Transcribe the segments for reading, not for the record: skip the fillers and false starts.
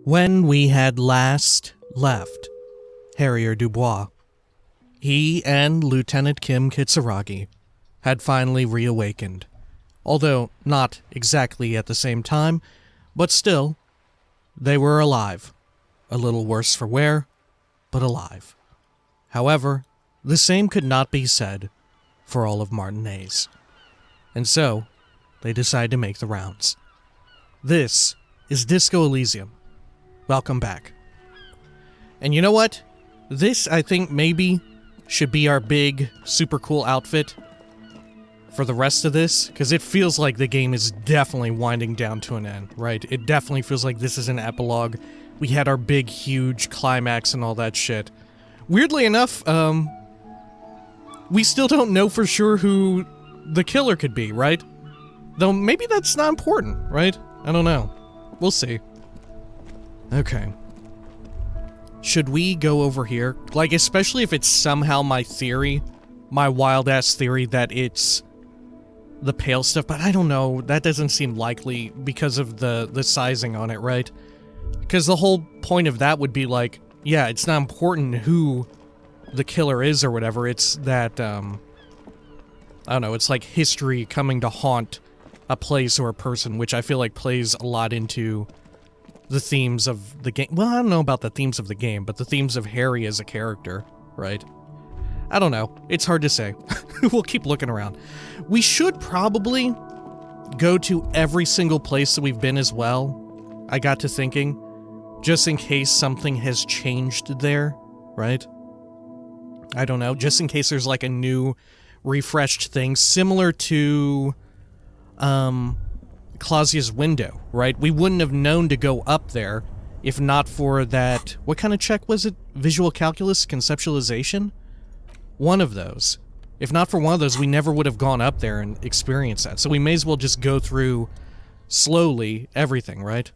When we had last left Harrier Dubois, he and Lieutenant Kim Kitsuragi had finally reawakened. Although not exactly at the same time, but still, they were alive. A little worse for wear, but alive. However, the same could not be said for all of Martinez. And so, they decided to make the rounds. This is Disco Elysium. Welcome back. And you know what? This, I think, maybe should be our big, super cool outfit for the rest of this, because it feels like the game is definitely winding down to an end, right? It definitely feels like this is an epilogue. We had our big, huge climax and all that shit. Weirdly enough, we still don't know for sure who the killer could be, right? Though maybe that's not important, right? I don't know. We'll see. Okay. Should we go over here? Like, especially if it's somehow my theory, my wild-ass theory that it's the pale stuff, but I don't know. That doesn't seem likely because of the sizing on it, right? Because the whole point of that would be like, yeah, it's not important who the killer is or whatever. It's that, I don't know, it's like history coming to haunt a place or a person, which I feel like plays a lot into the themes of the game. Well, I don't know about the themes of the game, but the themes of Harry as a character, right? I don't know. It's hard to say. We'll keep looking around. We should probably go to every single place that we've been as well. I got to thinking, just in case something has changed there, right? I don't know. Just in case there's like a new, refreshed thing, similar to Clausia's window, right? We wouldn't have known to go up there if not for that. What kind of check was it? Visual calculus, conceptualization? One of those. If not for one of those, we never would have gone up there and experienced that. So we may as well just go through slowly everything, right?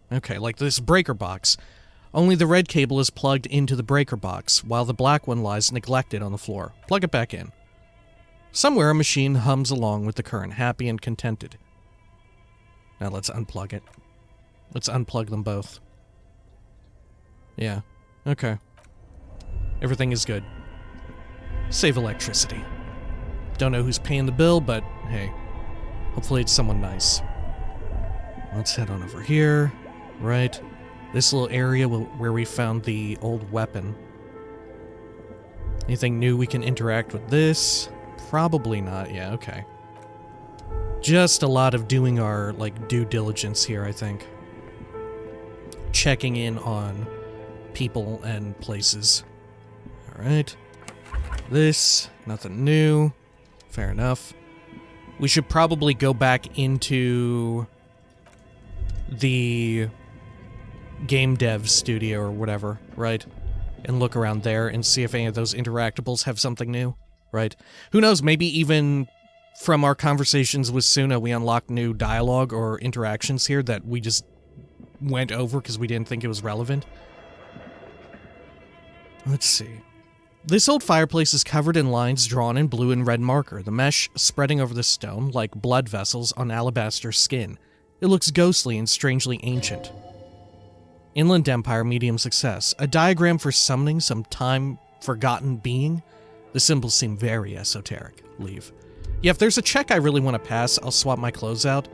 Okay, like this breaker box. Only the red cable is plugged into the breaker box, while the black one lies neglected on the floor. Plug it back in. Somewhere a machine hums along with the current, happy and contented. Now let's unplug it. Let's unplug them both. Yeah, okay. Everything is good. Save electricity. Don't know who's paying the bill, but hey, hopefully it's someone nice. Let's head on over here, right? This little area where we found the old weapon. Anything new we can interact with this? Probably not. Yeah, okay. Just a lot of doing our, like, due diligence here, I think. Checking in on people and places. Alright. This, nothing new. Fair enough. We should probably go back into the game dev studio or whatever, right? And look around there and see if any of those interactables have something new, right? Who knows, maybe even from our conversations with Suna, we unlocked new dialogue or interactions here that we just went over because we didn't think it was relevant. Let's see. This old fireplace is covered in lines drawn in blue and red marker, the mesh spreading over the stone like blood vessels on alabaster skin. It looks ghostly and strangely ancient. Inland Empire, medium success. A diagram for summoning some time-forgotten being? The symbols seem very esoteric. Leave. Yeah, if there's a check I really want to pass, I'll swap my clothes out.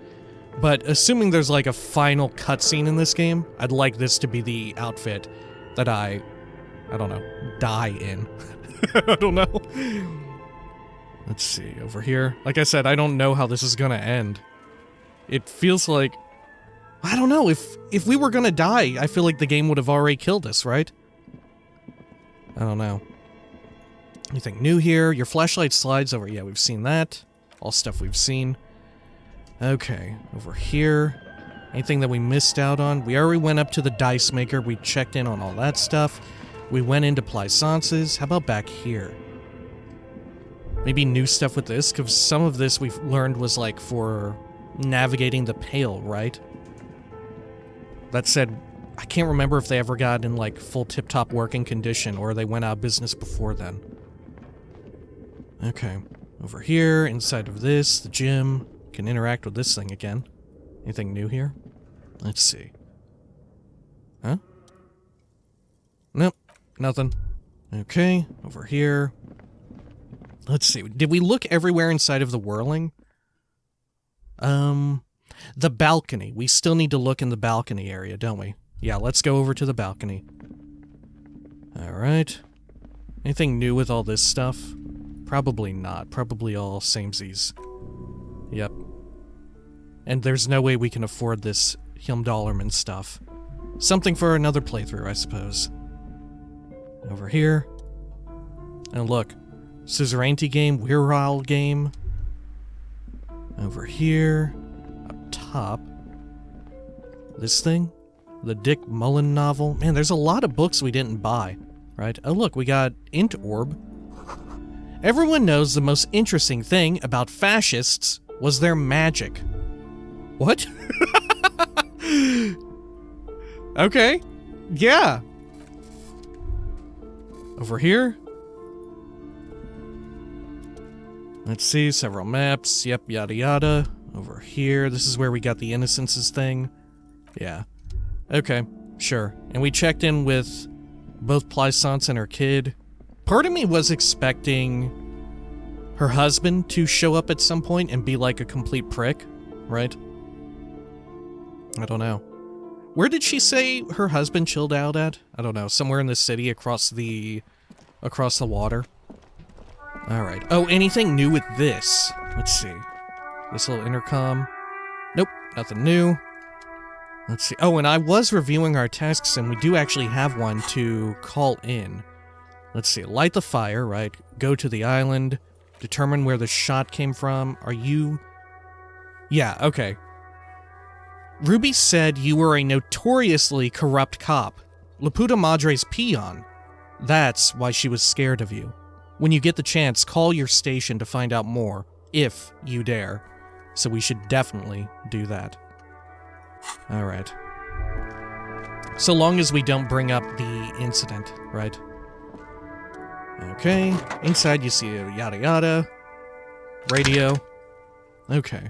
But assuming there's like a final cutscene in this game, I'd like this to be the outfit that I don't know, die in. I don't know. Let's see, over here. Like I said, I don't know how this is gonna end. It feels like, I don't know, if we were gonna die, I feel like the game would have already killed us, right? I don't know. Anything new here? Your flashlight slides over. Yeah, we've seen that. All stuff we've seen. Okay, over here. Anything that we missed out on? We already went up to the dice maker. We checked in on all that stuff. We went into Placences. How about back here? Maybe new stuff with this? Because some of this we've learned was like for navigating the Pale, right? That said, I can't remember if they ever got in like full tip-top working condition or they went out of business before then. Okay, over here, inside of this, the gym. Can interact with this thing again. Anything new here? Let's see. Huh? Nope, nothing. Okay, over here. Let's see, did we look everywhere inside of the whirling? The balcony. We still need to look in the balcony area, don't we? Yeah, let's go over to the balcony. Alright. Anything new with all this stuff? Probably not. Probably all samesies. Yep. And there's no way we can afford this Dollarman stuff. Something for another playthrough, I suppose. Over here. And look. Suzerainty game, Revachol game. Over here. Up top. This thing? The Dick Mullen novel. Man, there's a lot of books we didn't buy, right? Oh look, we got Int Orb. Everyone knows the most interesting thing about fascists was their magic. What? Okay. Yeah. Over here. Let's see, several maps. Yep, yada yada. Over here. This is where we got the Innocences thing. Yeah. Okay, sure. And we checked in with both Plaisance and her kid. Part of me was expecting her husband to show up at some point and be like a complete prick, right? I don't know. Where did she say her husband chilled out at? I don't know. Somewhere in the city across the water. Alright. Oh, anything new with this? Let's see. This little intercom. Nope, nothing new. Let's see. Oh, and I was reviewing our tasks, and we do actually have one to call in. Let's see. Light the fire, right? Go to the island. Determine where the shot came from. Are you... Yeah, okay. Ruby said you were a notoriously corrupt cop. Laputa Madre's peon. That's why she was scared of you. When you get the chance, call your station to find out more, if you dare. So we should definitely do that. Alright. So long as we don't bring up the incident, right? Okay. Inside you see a yada yada. Radio. Okay.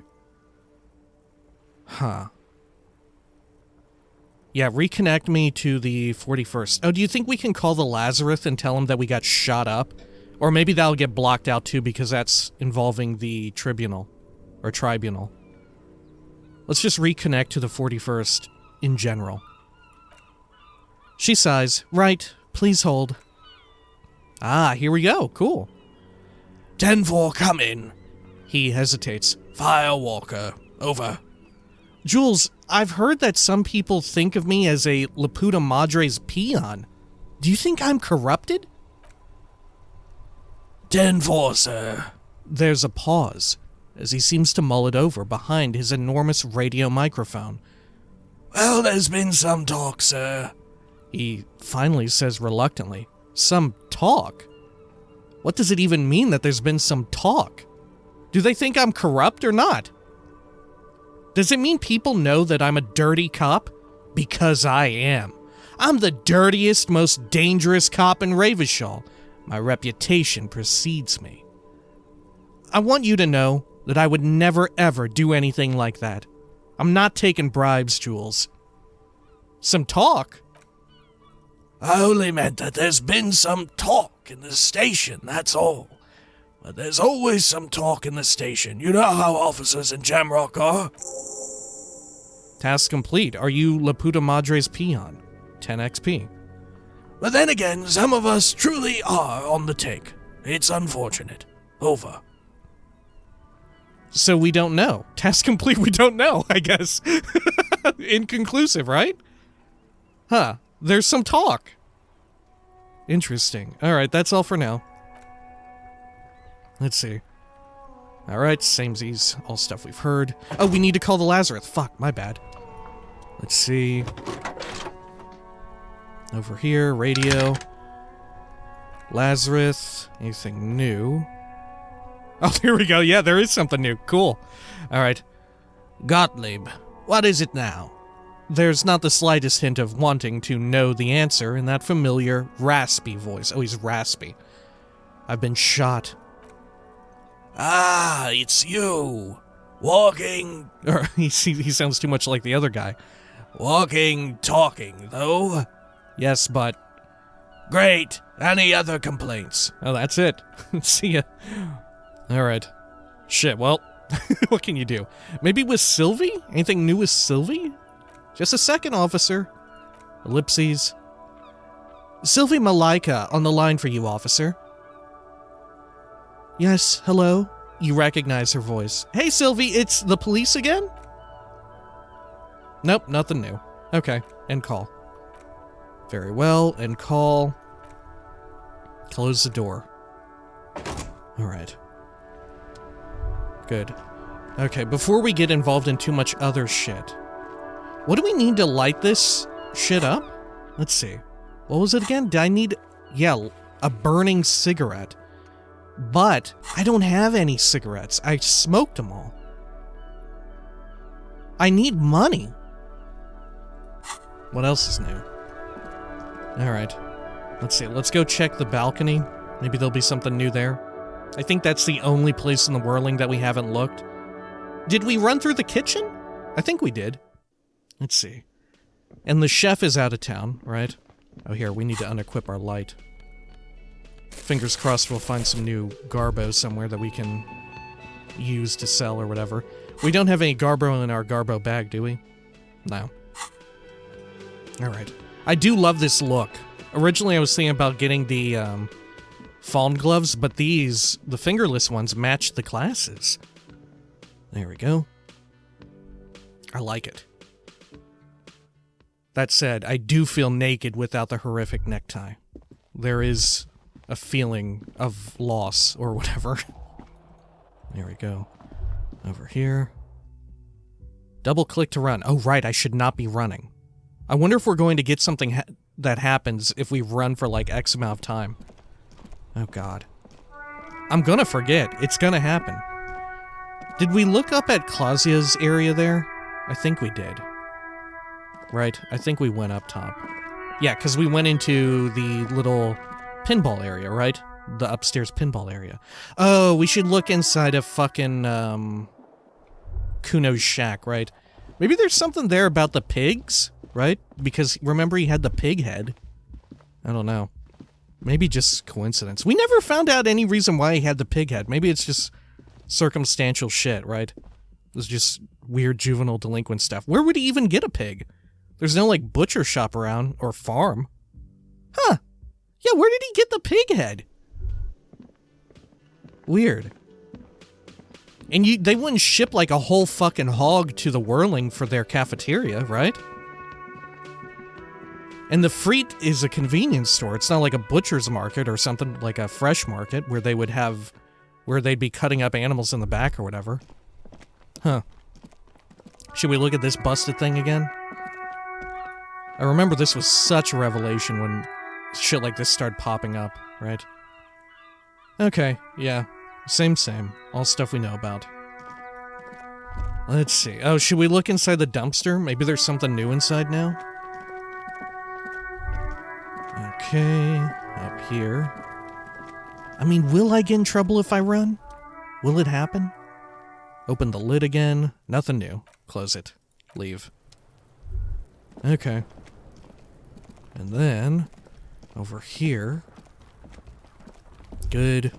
Huh. Yeah, reconnect me to the 41st. Oh, do you think we can call the Lazarus and tell him that we got shot up? Or maybe that'll get blocked out too because that's involving the tribunal. Or tribunal. Let's just reconnect to the 41st in general. She sighs. Right. Please hold. Ah, here we go. Cool. 10-4, come in. He hesitates. Firewalker, over. Jules, I've heard that some people think of me as a Laputa Madre's peon. Do you think I'm corrupted? 10-4, sir. There's a pause, as he seems to mull it over behind his enormous radio microphone. Well, there's been some talk, sir. He finally says reluctantly, some talk? What does it even mean that there's been some talk? Do they think I'm corrupt or not? Does it mean people know that I'm a dirty cop? Because I am. I'm the dirtiest, most dangerous cop in Revachol. My reputation precedes me. I want you to know that I would never ever do anything like that. I'm not taking bribes, Jules. Some talk? I only meant that there's been some talk in the station, that's all. But there's always some talk in the station. You know how officers in Jamrock are. Task complete. Are you Laputa Madre's peon? 10 XP. But then again, some of us truly are on the take. It's unfortunate. Over. So we don't know. Task complete, we don't know, I guess. Inconclusive, right? Huh. There's some talk. Interesting. Alright, that's all for now. Let's see. Alright, samesies. All stuff we've heard. Oh, we need to call the Lazarus. Fuck, my bad. Let's see. Over here, radio. Lazarus. Anything new? Oh, here we go. Yeah, there is something new. Cool. Alright. Gottlieb, what is it now? There's not the slightest hint of wanting to know the answer in that familiar, raspy voice. Oh, he's raspy. I've been shot. Ah, it's you. Walking. Or he sounds too much like the other guy. Walking, talking, though. Yes, but... Great. Any other complaints? Oh, that's it. See ya. Alright. Shit, well, what can you do? Maybe with Sylvie? Anything new with Sylvie? Just a second, officer. Ellipses. Sylvie Malika on the line for you, officer. Yes, hello? You recognize her voice. Hey, Sylvie, it's the police again? Nope, nothing new. Okay, end call. Very well, end call. Close the door. Alright. Good. Okay, before we get involved in too much other shit, what do we need to light this shit up? Let's see. What was it again? Did I need... Yeah, a burning cigarette. But I don't have any cigarettes. I smoked them all. I need money. What else is new? Alright. Let's see. Let's go check the balcony. Maybe there'll be something new there. I think that's the only place in the whirling that we haven't looked. Did we run through the kitchen? I think we did. Let's see. And the chef is out of town, right? Oh, here, we need to unequip our light. Fingers crossed we'll find some new Garbo somewhere that we can use to sell or whatever. We don't have any Garbo in our Garbo bag, do we? No. Alright. I do love this look. Originally I was thinking about getting the fawn gloves, but these, the fingerless ones, match the glasses. There we go. I like it. That said, I do feel naked without the horrific necktie. There is a feeling of loss or whatever. There we go. Over here. Double click to run. Oh, right, I should not be running. I wonder if we're going to get something that happens if we run for like X amount of time. Oh, God. I'm gonna forget. It's gonna happen. Did we look up at Clausia's area there? I think we did. Right, I think we went up top. Yeah, because we went into the little pinball area, right? The upstairs pinball area. Oh, we should look inside of fucking, Kuno's shack, right? Maybe there's something there about the pigs, right? Because, remember, he had the pig head. I don't know. Maybe just coincidence. We never found out any reason why he had the pig head. Maybe it's just circumstantial shit, right? It was just weird juvenile delinquent stuff. Where would he even get a pig? There's no, like, butcher shop around, or farm. Huh. Yeah, where did he get the pig head? Weird. And they wouldn't ship, like, a whole fucking hog to the Whirling for their cafeteria, right? And the Freet is a convenience store. It's not like a butcher's market or something like a fresh market where they would have... where they'd be cutting up animals in the back or whatever. Huh. Should we look at this busted thing again? I remember this was such a revelation when shit like this started popping up, right? Okay, yeah. Same. All stuff we know about. Let's see. Oh, should we look inside the dumpster? Maybe there's something new inside now? Okay, up here. I mean, will I get in trouble if I run? Will it happen? Open the lid again. Nothing new. Close it. Leave. Okay. And then, over here. Good.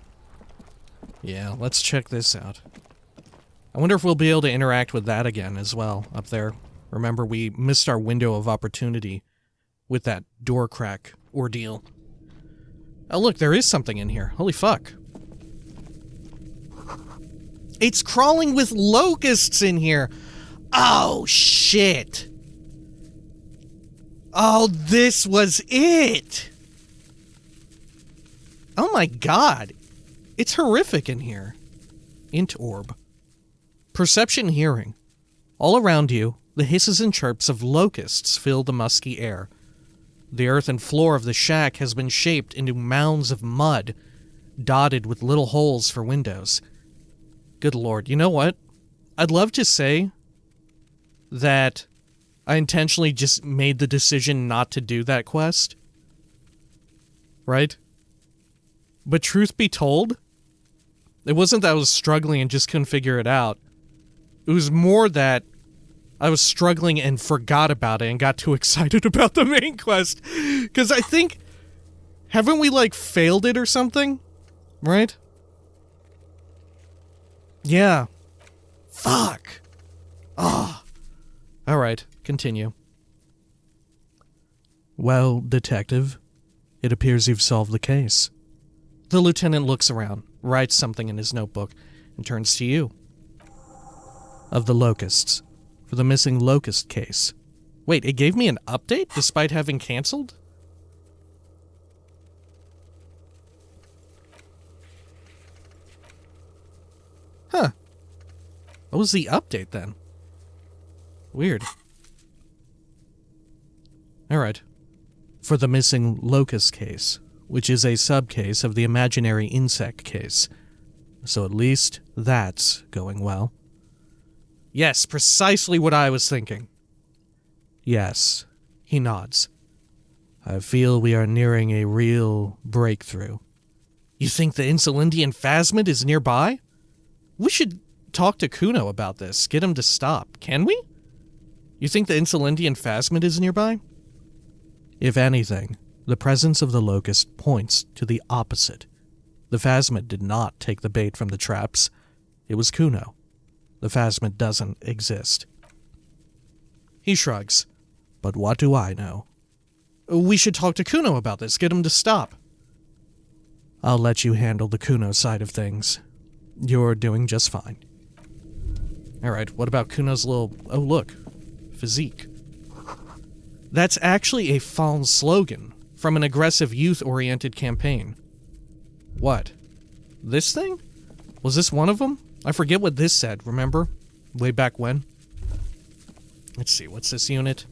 Yeah, let's check this out. I wonder if we'll be able to interact with that again as well, up there. Remember, we missed our window of opportunity with that door crack ordeal. Oh, look, there is something in here. Holy fuck. It's crawling with locusts in here. Oh, shit. Oh, this was it. Oh my god. It's horrific in here. Int orb. Perception hearing. All around you, the hisses and chirps of locusts fill the musky air. The earth and floor of the shack has been shaped into mounds of mud, dotted with little holes for windows. Good lord, you know what? I'd love to say that I intentionally just made the decision not to do that quest. Right? But truth be told, it wasn't that I was struggling and just couldn't figure it out. It was more that I was struggling and forgot about it and got too excited about the main quest. Because I think... Haven't we, like, failed it or something? Right? Yeah. Fuck. Ah. Alright, continue. Well, detective, it appears you've solved the case. The lieutenant looks around, writes something in his notebook, and turns to you. Of the Locusts. For the missing Locust case. Wait, it gave me an update despite having canceled? Huh. What was the update then? Weird. Alright. For the missing Locust case, which is a subcase of the imaginary insect case. So at least that's going well. Yes, precisely what I was thinking. Yes, he nods. I feel we are nearing a real breakthrough. You think the Insulindian phasmid is nearby? We should talk to Kuno about this, get him to stop. Can we? You think the Insulindian phasmid is nearby? If anything, the presence of the Locust points to the opposite. The phasmid did not take the bait from the traps. It was Kuno. The phasmid doesn't exist. He shrugs. But what do I know? We should talk to Kuno about this, get him to stop. I'll let you handle the Kuno side of things. You're doing just fine. Alright, what about Kuno's little... Oh, look. Physique. That's actually a false slogan from an aggressive youth-oriented campaign. What? This thing? Was this one of them? I forget what this said, remember? Way back when? Let's see, what's this unit?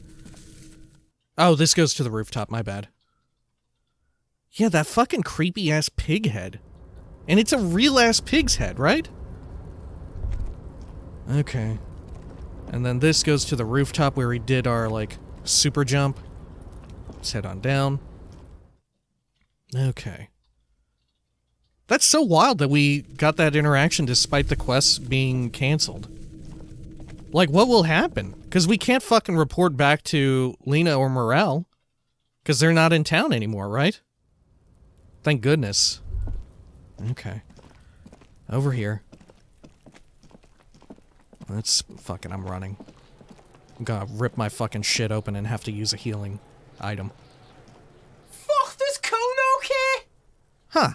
Oh, this goes to the rooftop, my bad. Yeah, that fucking creepy-ass pig head. And it's a real-ass pig's head, right? Okay. And then this goes to the rooftop where we did our, like, super jump. Let's head on down. Okay. That's so wild that we got that interaction despite the quests being canceled. Like, what will happen? Because we can't fucking report back to Lena or Morel. Because they're not in town anymore, right? Thank goodness. Okay. Over here. Let's... Fucking, I'm running. I'm gonna rip my fucking shit open and have to use a healing item. Fuck, does Kuno care? Huh.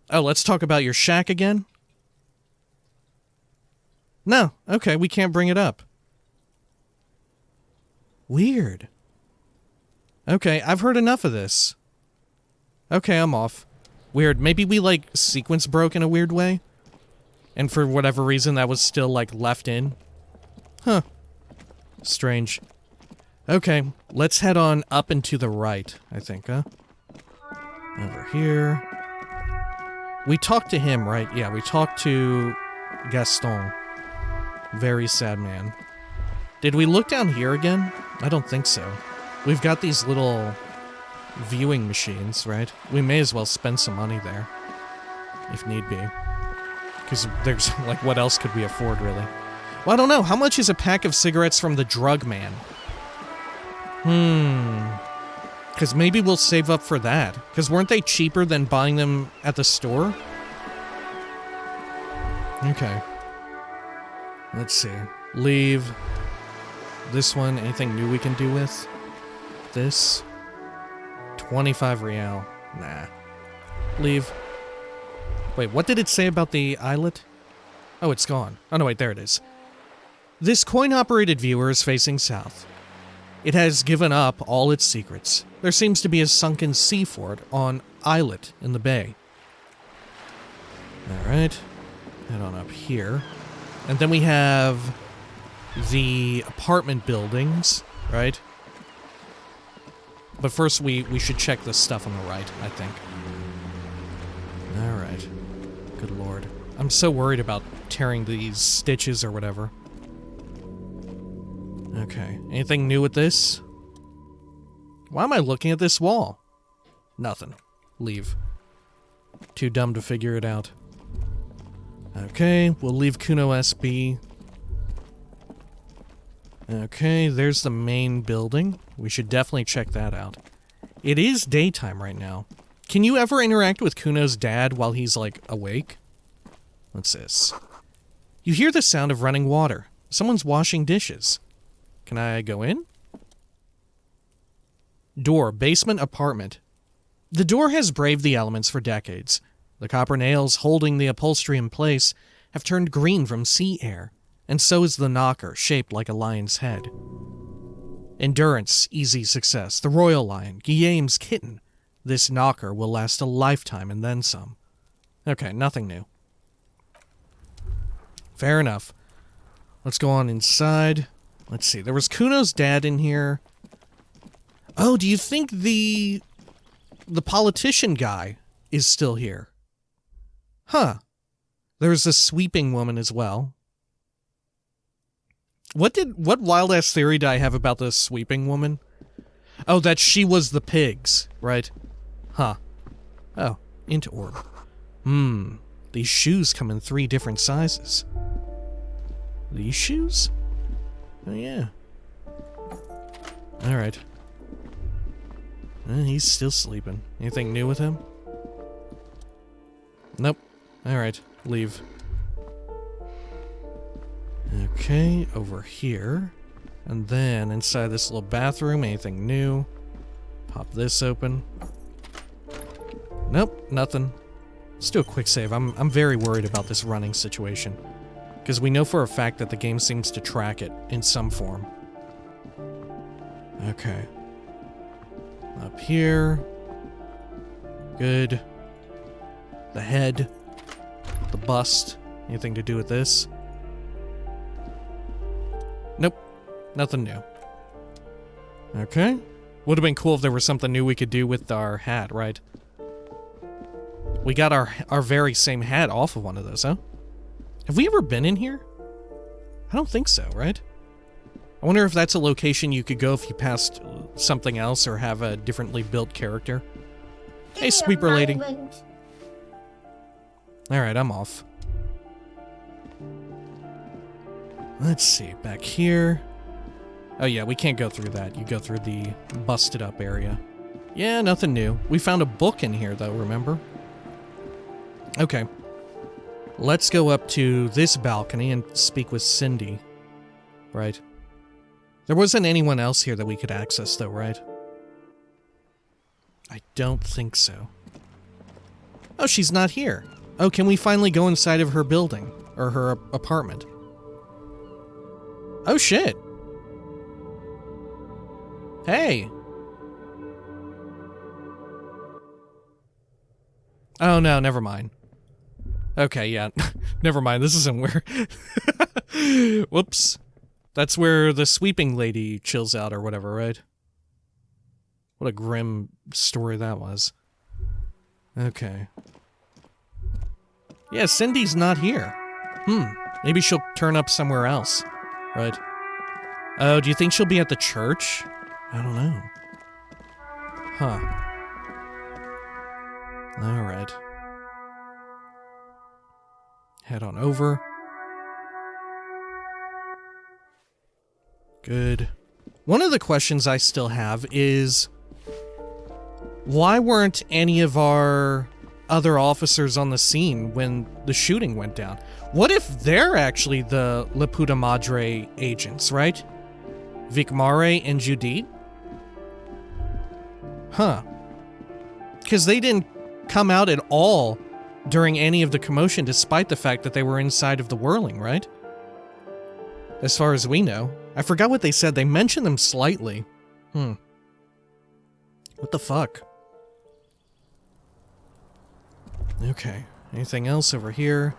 Oh, let's talk about your shack again? No. Okay, we can't bring it up. Weird. Okay, I've heard enough of this. Okay, I'm off. Weird. Maybe we, like, sequence broke in a weird way? And for whatever reason, that was still, like, left in? Huh. Strange. Okay, let's head on up and to the right, I think, huh? Over here. We talked to him, right? Yeah, we talked to Gaston. Very sad man. Did we look down here again? I don't think so. We've got these little viewing machines, right? We may as well spend some money there. If need be. Because there's, like, what else could we afford, really? Well, I don't know. How much is a pack of cigarettes from the drug man? Because maybe we'll save up for that. Because weren't they cheaper than buying them at the store? Okay. Let's see. Leave. This one, anything new we can do with? This. 25 real. Nah. Leave. Wait, what did it say about the islet? Oh, it's gone. Oh, no, wait, there it is. This coin-operated viewer is facing south. It has given up all its secrets. There seems to be a sunken sea fort on islet in the bay. Alright. Head on up here. And then we have the apartment buildings, right? But first we should check the stuff on the right, I think. Alright. Good lord. I'm so worried about tearing these stitches or whatever. Okay. Anything new with this? Why am I looking at this wall? Nothing. Leave. Too dumb to figure it out. Okay, we'll leave Kuno SB. Okay, there's the main building. We should definitely check that out. It is daytime right now. Can you ever interact with Kuno's dad while he's, like, awake? What's this? You hear the sound of running water. Someone's washing dishes. Can I go in? Door, basement apartment. The door has braved the elements for decades. The copper nails holding the upholstery in place have turned green from sea air, and so is the knocker, shaped like a lion's head. Endurance, easy success, the royal lion, Guillaume's kitten. This knocker will last a lifetime and then some. Okay, nothing new. Fair enough. Let's go on inside. Let's see, there was Kuno's dad in here. Oh, do you think the politician guy is still here? Huh. There's a sweeping woman as well. What wild-ass theory did I have about the sweeping woman? Oh, that she was the pigs, right? Huh. Oh, into orb. These shoes come in 3 different sizes. These shoes? Oh, yeah. Alright. He's still sleeping. Anything new with him? Nope. Alright, leave. Okay, over here. And then inside this little bathroom, anything new? Pop this open. Nope, nothing. Let's do a quick save. I'm very worried about this running situation. Because we know for a fact that the game seems to track it in some form. Okay. Up here. Good. The head. The bust. Anything to do with this? Nope. Nothing new. Okay. Would have been cool if there was something new we could do with our hat, right? We got our very same hat off of one of those, huh? Have we ever been in here? I don't think so, right? I wonder if that's a location you could go if you passed something else or have a differently built character. Hey, sweeper lady. Alright, I'm off. Let's see, back here. Oh yeah, we can't go through that. You go through the busted up area. Yeah, nothing new. We found a book in here though, remember? Okay. Let's go up to this balcony and speak with Cindy. Right. There wasn't anyone else here that we could access though, right? I don't think so. Oh, she's not here. Oh, can we finally go inside of her building? Or her apartment? Oh shit. Hey. Oh no, never mind. Okay, yeah. Never mind, this isn't where... Whoops. That's where the sweeping lady chills out or whatever, right? What a grim story that was. Okay. Yeah, Cindy's not here. Maybe she'll turn up somewhere else. Right. Oh, do you think she'll be at the church? I don't know. Huh. Alright. Head on over. Good. One of the questions I still have is... why weren't any of our other officers on the scene when the shooting went down? What if they're actually the La Puta Madre agents, right? Vicmare and Judith? Huh. Because they didn't come out at all during any of the commotion, despite the fact that they were inside of the whirling, right? As far as we know. I forgot what they said. They mentioned them slightly. What the fuck? Okay. Anything else over here?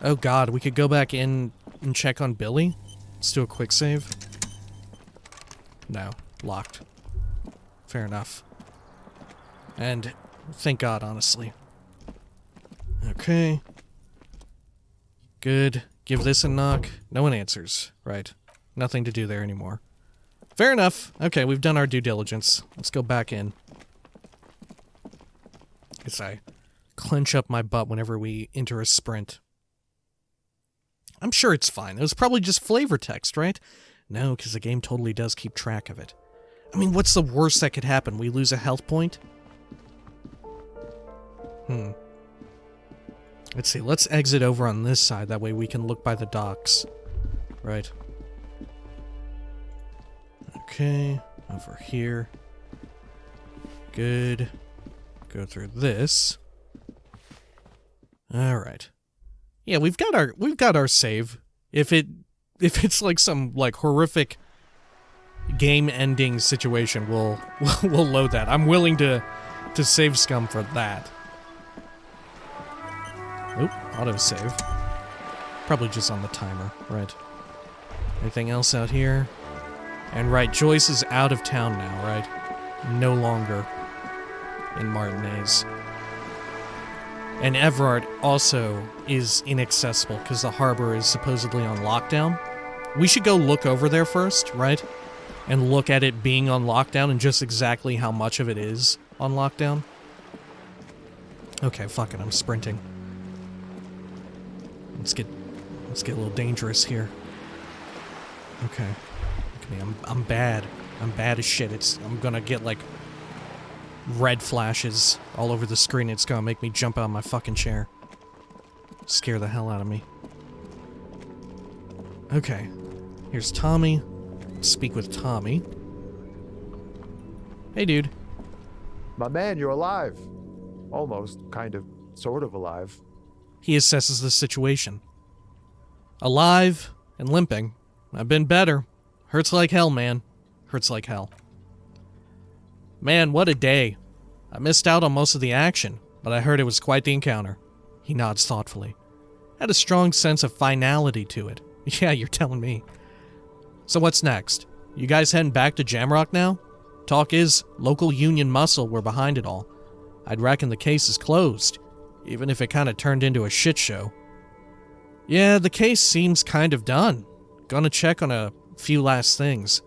Oh god, we could go back in and check on Billy? Let's do a quick save. No. Locked. Fair enough. And thank god, honestly. Okay. Good. Give this a knock. No one answers. Right. Nothing to do there anymore. Fair enough. Okay, we've done our due diligence. Let's go back in. Guess I clench up my butt whenever we enter a sprint. I'm sure it's fine. It was probably just flavor text, right? No, because the game totally does keep track of it. I mean, what's the worst that could happen? We lose a health point? Let's see, let's exit over on this side, that way we can look by the docks. Right. Okay, over here. Good. Go through this. Alright. Yeah, we've got our save. If it's like some like horrific game-ending situation, we'll load that. I'm willing to save scum for that. Oop, autosave. Probably just on the timer, right? Anything else out here? And right, Joyce is out of town now, right? No longer in Martinez. And Everard also is inaccessible because the harbor is supposedly on lockdown. We should go look over there first, right? And look at it being on lockdown and just exactly how much of it is on lockdown. Okay, fuck it, I'm sprinting. Let's get a little dangerous here. Okay. Look at me, I'm bad. I'm bad as shit. I'm gonna get like red flashes all over the screen. It's gonna make me jump out of my fucking chair. Scare the hell out of me. Okay. Here's Tommy. Speak with Tommy. Hey, dude. My man, you're alive. Almost, kind of, sort of alive. He assesses the situation. Alive and limping. I've been better. Hurts like hell, man. Hurts like hell. Man, what a day. I missed out on most of the action, but I heard it was quite the encounter. He nods thoughtfully. Had a strong sense of finality to it. Yeah, you're telling me. So what's next? You guys heading back to Jamrock now? Talk is, local union muscle were behind it all. I'd reckon the case is closed, even if it kind of turned into a shit show. Yeah, the case seems kind of done. Gonna check on a few last things.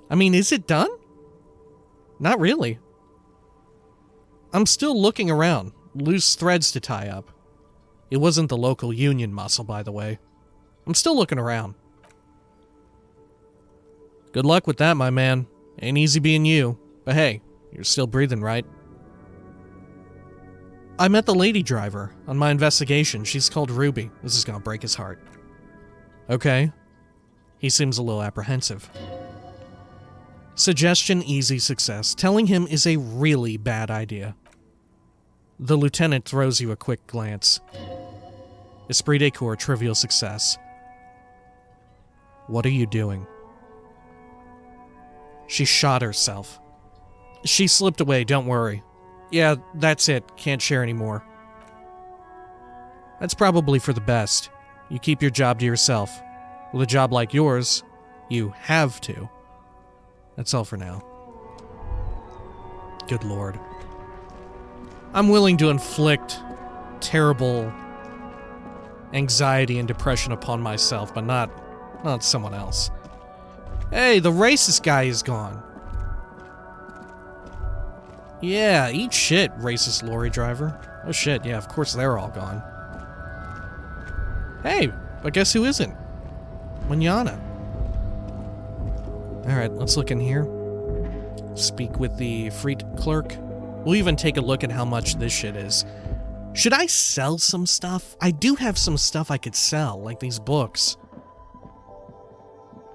I mean, is it done? Not really. I'm still looking around. Loose threads to tie up. It wasn't the local union muscle, by the way. I'm still looking around. Good luck with that, my man. Ain't easy being you. But hey, you're still breathing, right? I met the lady driver on my investigation. She's called Ruby. This is gonna break his heart. Okay. He seems a little apprehensive. Suggestion, easy success. Telling him is a really bad idea. The lieutenant throws you a quick glance. Esprit de corps, trivial success. What are you doing? She shot herself. She slipped away, don't worry. Yeah, that's it. Can't share anymore. That's probably for the best. You keep your job to yourself. With a job like yours, you have to. That's all for now. Good lord. I'm willing to inflict terrible anxiety and depression upon myself, but not someone else. Hey, the racist guy is gone. Yeah, eat shit, racist lorry driver. Oh shit, yeah, of course they're all gone. Hey, but guess who isn't? Manana. Alright, let's look in here. Speak with the freight clerk. We'll even take a look at how much this shit is. Should I sell some stuff? I do have some stuff I could sell, like these books.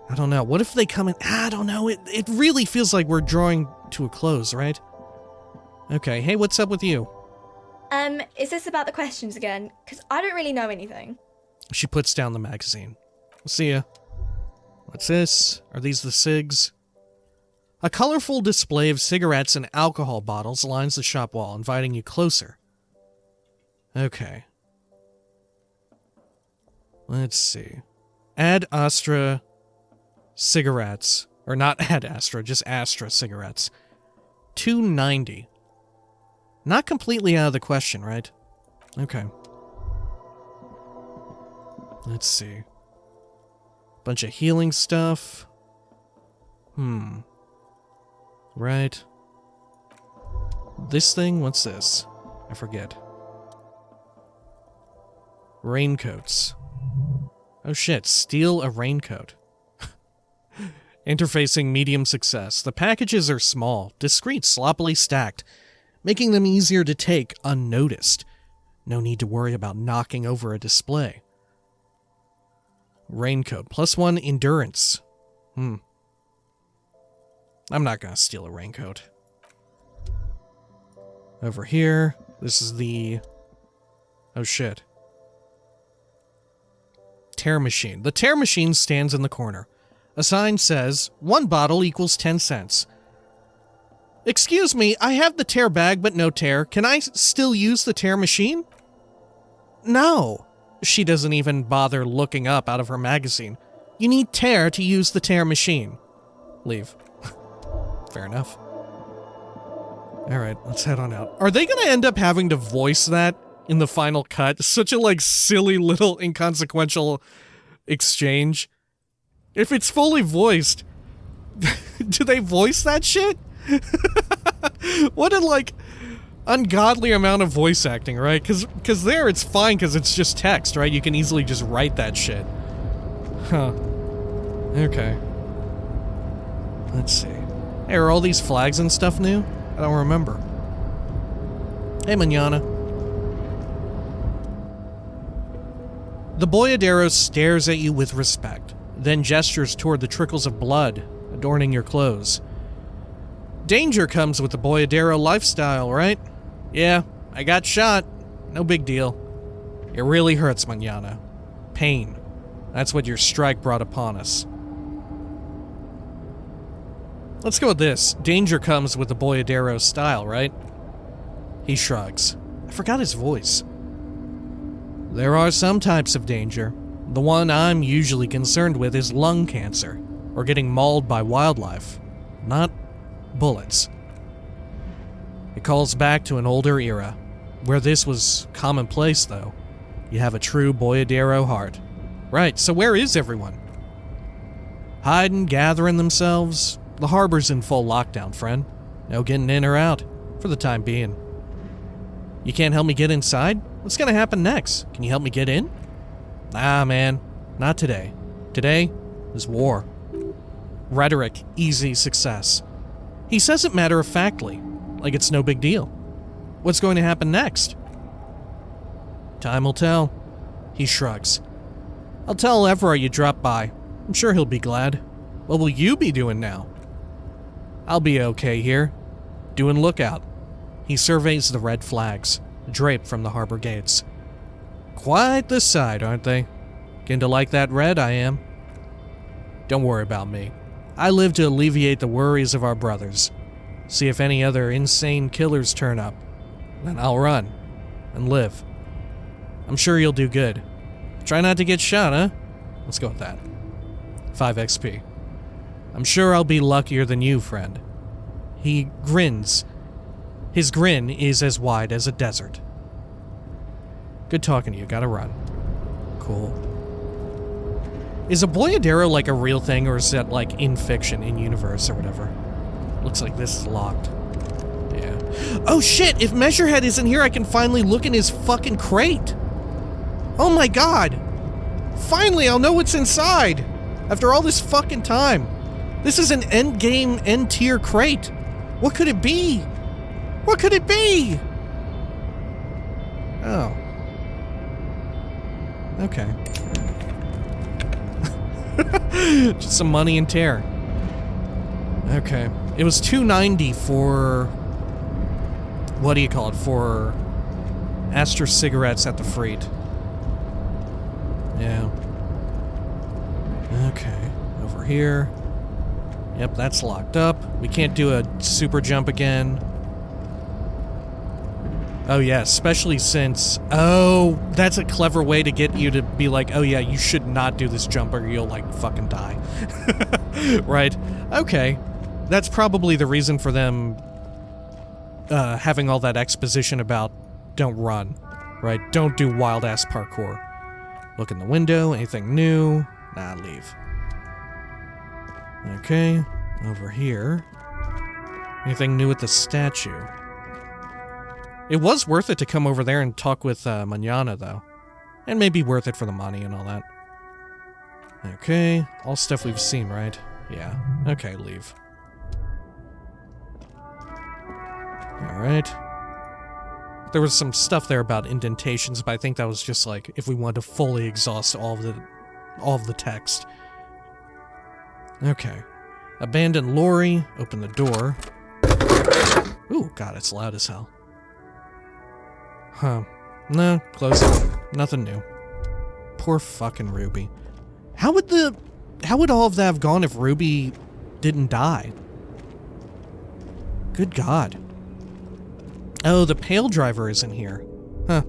I don't know. What if they come in? I don't know. It really feels like we're drawing to a close, right? Okay. Hey, what's up with you? Is this about the questions again? Because I don't really know anything. She puts down the magazine. See ya. What's this? Are these the cigs? A colorful display of cigarettes and alcohol bottles lines the shop wall, inviting you closer. Okay. Let's see. Ad Astra cigarettes. Or not Ad Astra, just Astra cigarettes. $2.90. Not completely out of the question, right? Okay. Let's see. Bunch of healing stuff. Right. This thing, what's this? I forget. Raincoats. Oh shit, steal a raincoat. Interfacing medium success. The packages are small, discreet, sloppily stacked, making them easier to take unnoticed. No need to worry about knocking over a display. Raincoat. +1 endurance. I'm not gonna steal a raincoat. Over here, this is the... Oh shit. Tear machine. The tear machine stands in the corner. A sign says, 1 bottle equals 10 cents. Excuse me, I have the tear bag but no tear. Can I still use the tear machine? No. She doesn't even bother looking up out of her magazine. You need tear to use the tear machine. Leave. Fair enough. Alright, let's head on out. Are they gonna end up having to voice that in the final cut? Such a, like, silly little inconsequential exchange. If it's fully voiced, do they voice that shit? What a, like, ungodly amount of voice acting, right? Because there it's fine because it's just text, right? You can easily just write that shit. Huh. Okay. Let's see. Hey, are all these flags and stuff new? I don't remember. Hey, Manana. The boyadero stares at you with respect, then gestures toward the trickles of blood adorning your clothes. Danger comes with the boyadero lifestyle, right? Yeah, I got shot. No big deal. It really hurts, Manana. Pain. That's what your strike brought upon us. Let's go with this. Danger comes with the boyadero style, right? He shrugs. I forgot his voice. There are some types of danger. The one I'm usually concerned with is lung cancer, or getting mauled by wildlife, not bullets. It calls back to an older era, where this was commonplace, though. You have a true boyadero heart. Right, so where is everyone? Hiding, gathering themselves. The harbor's in full lockdown, friend. No getting in or out, for the time being. You can't help me get inside? What's gonna happen next? Can you help me get in? Nah, man. Not today. Today is war. Rhetoric, easy success. He says it matter-of-factly, like it's no big deal. What's going to happen next? Time will tell. He shrugs. I'll tell Evra you dropped by. I'm sure he'll be glad. What will you be doing now? I'll be okay here. Doing lookout. He surveys the red flags, draped from the harbor gates. Quite the sight, aren't they? Getting to like that red, I am. Don't worry about me. I live to alleviate the worries of our brothers. See if any other insane killers turn up. Then I'll run. And live. I'm sure you'll do good. Try not to get shot, huh? Let's go with that. 5 XP. I'm sure I'll be luckier than you, friend. He grins. His grin is as wide as a desert. Good talking to you. Gotta run. Cool. Is a boyadero like a real thing, or is that like in fiction, in universe, or whatever? Looks like this is locked. Yeah. Oh shit! If Measurehead isn't here, I can finally look in his fucking crate! Oh my god! Finally, I'll know what's inside! After all this fucking time! This is an endgame, end-tier crate! What could it be? What could it be? Oh. Okay. Just some money and tear. Okay. It was $2.90 for... What do you call it? For... Astra cigarettes at the Freet. Yeah. Okay. Over here. Yep, that's locked up. We can't do a super jump again. Oh yeah, especially since... Oh, that's a clever way to get you to be like, oh yeah, you should not do this jump or you'll, like, fucking die. Right? Okay. That's probably the reason for them having all that exposition about don't run. Right? Don't do wild-ass parkour. Look in the window. Anything new? Nah, leave. Okay. Over here. Anything new with the statue? It was worth it to come over there and talk with Manana, though. And maybe worth it for the money and all that. Okay, all stuff we've seen, right? Yeah. Okay, leave. Alright. There was some stuff there about indentations, but I think that was just like if we wanted to fully exhaust all of the text. Okay. Abandoned lorry. Open the door. Ooh, God, it's loud as hell. Huh. No, close it. Nothing new. Poor fucking Ruby. How would all of that have gone if Ruby didn't die? Good God. Oh, the Pale Driver isn't here. Huh.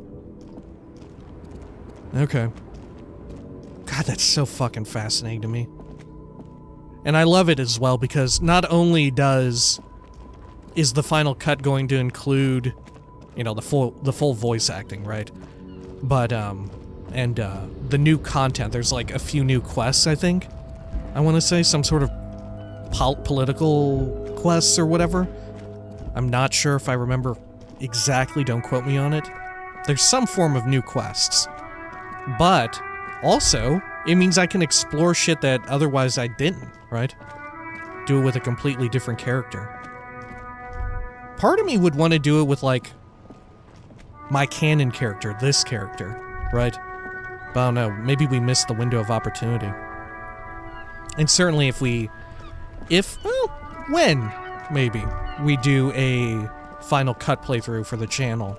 Okay. God, that's so fucking fascinating to me. And I love it as well because not only is the final cut going to include, you know, the full voice acting, right? But the new content. There's like a few new quests, I think. I want to say some sort of political quests or whatever. I'm not sure if I remember exactly, don't quote me on it. There's some form of new quests. But also, it means I can explore shit that otherwise I didn't, right? Do it with a completely different character. Part of me would want to do it with, like, my canon character, this character, right? But I don't know, maybe we missed the window of opportunity. And certainly when, maybe, we do a final cut playthrough for the channel,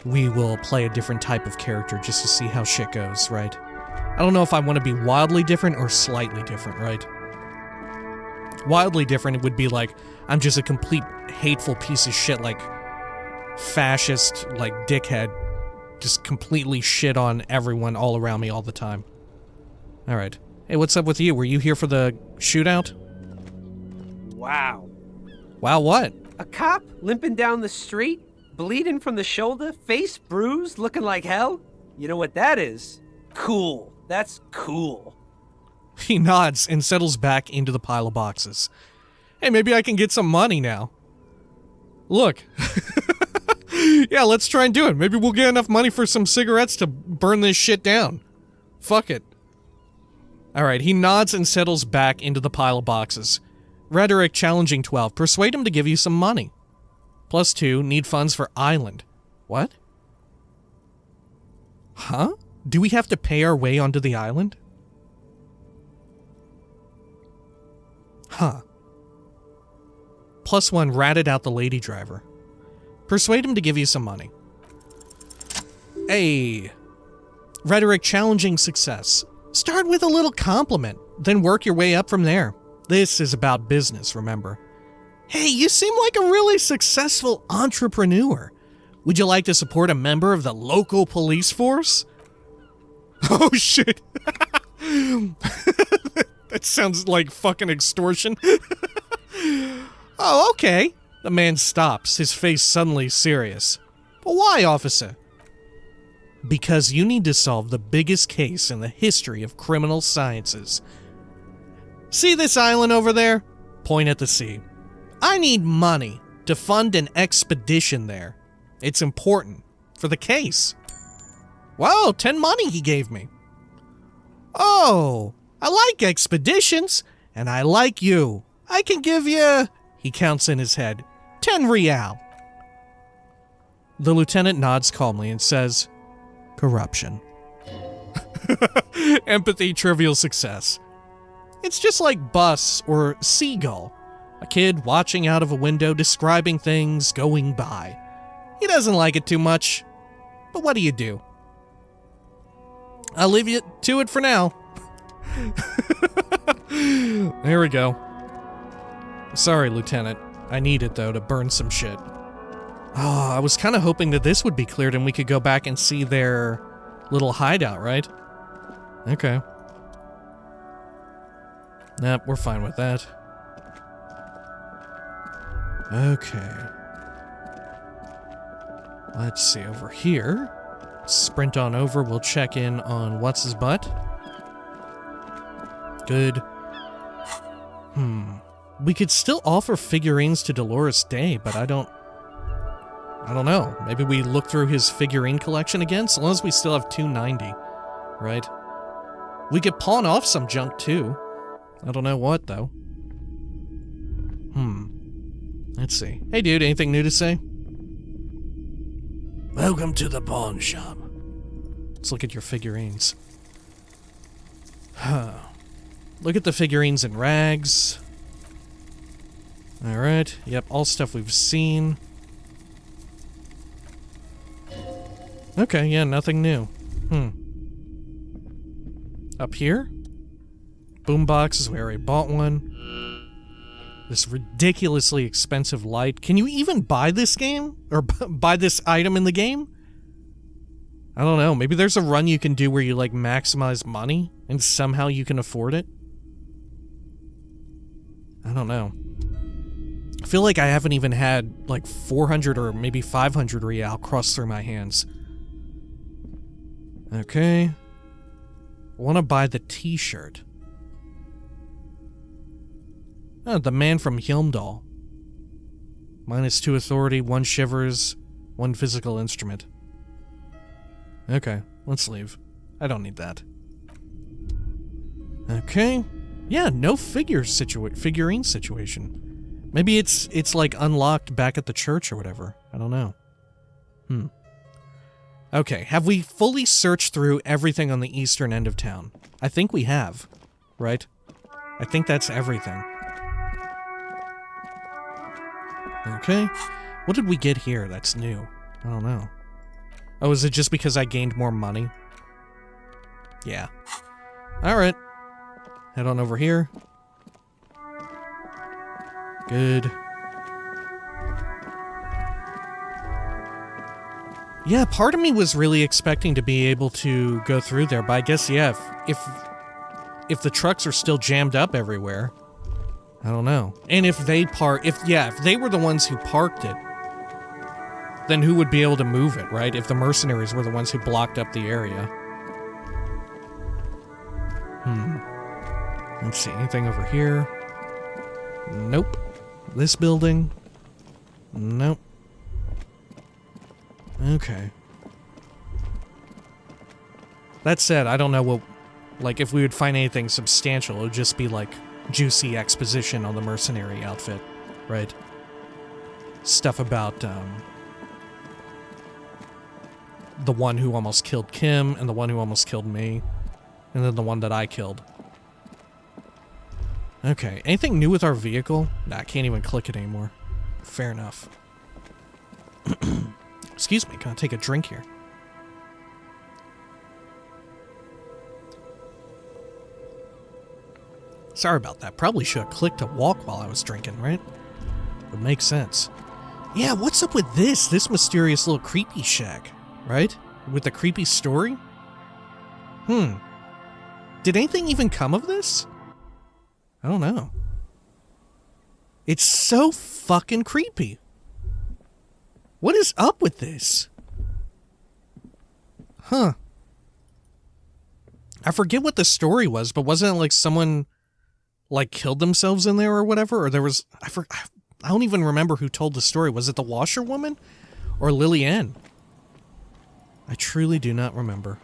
we will play a different type of character just to see how shit goes, right? I don't know if I want to be wildly different or slightly different, right? Wildly different, it would be like, I'm just a complete hateful piece of shit, like, fascist, like, dickhead, just completely shit on everyone all around me all the time. Alright. Hey, what's up with you? Were you here for the shootout? Wow. Wow, what? A cop limping down the street, bleeding from the shoulder, face bruised, looking like hell? You know what that is? Cool. That's cool. He nods and settles back into the pile of boxes. Hey, maybe I can get some money now. Look. Yeah, let's try and do it. Maybe we'll get enough money for some cigarettes to burn this shit down. Fuck it. Alright, he nods and settles back into the pile of boxes. Rhetoric challenging 12. Persuade him to give you some money. +2, need funds for island. What? Huh? Do we have to pay our way onto the island? Huh. +1, ratted out the lady driver. Persuade him to give you some money. Hey. Rhetoric challenging success. Start with a little compliment, then work your way up from there. This is about business, remember. Hey, you seem like a really successful entrepreneur. Would you like to support a member of the local police force? Oh, shit. That sounds like fucking extortion. Oh, okay. The man stops, his face suddenly serious. But why, officer? Because you need to solve the biggest case in the history of criminal sciences. See this island over there? Point at the sea. I need money to fund an expedition there. It's important for the case. Wow, 10 money he gave me. Oh, I like expeditions, and I like you. I can give you, he counts in his head, 10 real. The lieutenant nods calmly and says, corruption. Empathy, trivial success. It's just like Bus or Seagull, a kid watching out of a window describing things going by. He doesn't like it too much, but what do you do? I'll leave you to it for now. There we go. Sorry, Lieutenant. I need it, though, to burn some shit. Oh, I was kind of hoping that this would be cleared and we could go back and see their little hideout, right? Okay. Nope, we're fine with that. Okay. Let's see, over here. Sprint on over, we'll check in on what's-his-butt. Good. We could still offer figurines to Dolores Day, but I don't know. Maybe we look through his figurine collection again, so long as we still have 290, right? We could pawn off some junk, too. I don't know what, though. Let's see. Hey, dude, anything new to say? Welcome to the pawn shop. Let's look at your figurines. Look at the figurines in rags. Alright, yep, all stuff we've seen. Okay, yeah, nothing new. Up here? Boomboxes, we already bought one. This ridiculously expensive light. Can you even buy this game? Or buy this item in the game? I don't know, maybe there's a run you can do where you, like, maximize money, and somehow you can afford it? I don't know. I feel like I haven't even had, like, 400 or maybe 500 real cross through my hands. Okay. I want to buy the t-shirt. Oh, the man from Hjelmdal. -2 authority, 1 shivers, 1 physical instrument. Okay, let's leave. I don't need that. Okay. Yeah, no figurine situation. Maybe it's like unlocked back at the church or whatever. I don't know. Okay, have we fully searched through everything on the eastern end of town? I think we have, right? I think that's everything. Okay. What did we get here that's new? I don't know. Oh, is it just because I gained more money? Yeah. Alright. Head on over here. Good. Yeah, part of me was really expecting to be able to go through there, but I guess, yeah, if the trucks are still jammed up everywhere, I don't know. And if they if they were the ones who parked it, then who would be able to move it, right? If the mercenaries were the ones who blocked up the area. Let's see, anything over here? Nope. This building? Nope. Okay. That said, I don't know what, like, if we would find anything substantial, it would just be, like, juicy exposition on the mercenary outfit, right? Stuff about, the one who almost killed Kim, and the one who almost killed me, and then the one that I killed. Okay, anything new with our vehicle? Nah, I can't even click it anymore. Fair enough. Excuse me, can I take a drink here? Sorry about that. Probably should have clicked to walk while I was drinking, right? Would make sense. Yeah, what's up with this mysterious little creepy shack, right? With the creepy story? Did anything even come of this? I don't know. It's so fucking creepy. What is up with this? Huh. I forget what the story was, but wasn't it like someone, like, killed themselves in there or whatever? Or there was... I don't even remember who told the story. Was it the washerwoman? Or Lillian? I truly do not remember.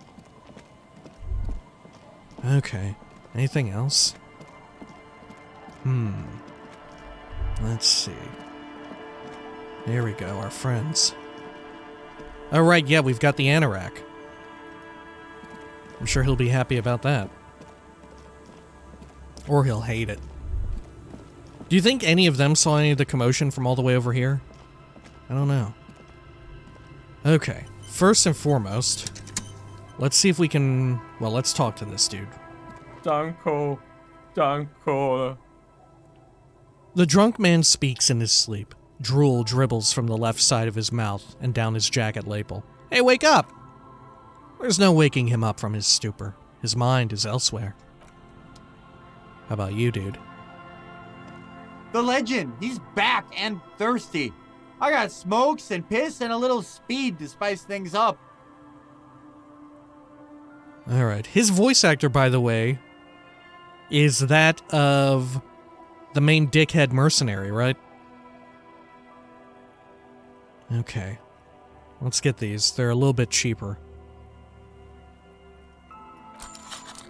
Okay. Anything else? Let's see. There we go, our friends. Oh, right, yeah, we've got the anorak. I'm sure he'll be happy about that. Or he'll hate it. Do you think any of them saw any of the commotion from all the way over here? I don't know. Okay, first and foremost, let's see if we can... Well, let's talk to this dude. Danko. The drunk man speaks in his sleep. Drool dribbles from the left side of his mouth and down his jacket lapel. Hey, wake up! There's no waking him up from his stupor. His mind is elsewhere. How about you, dude? The legend! He's back and thirsty. I got smokes and piss and a little speed to spice things up. Alright. His voice actor, by the way, is that of the main dickhead mercenary, right? Okay. Let's get these. They're a little bit cheaper.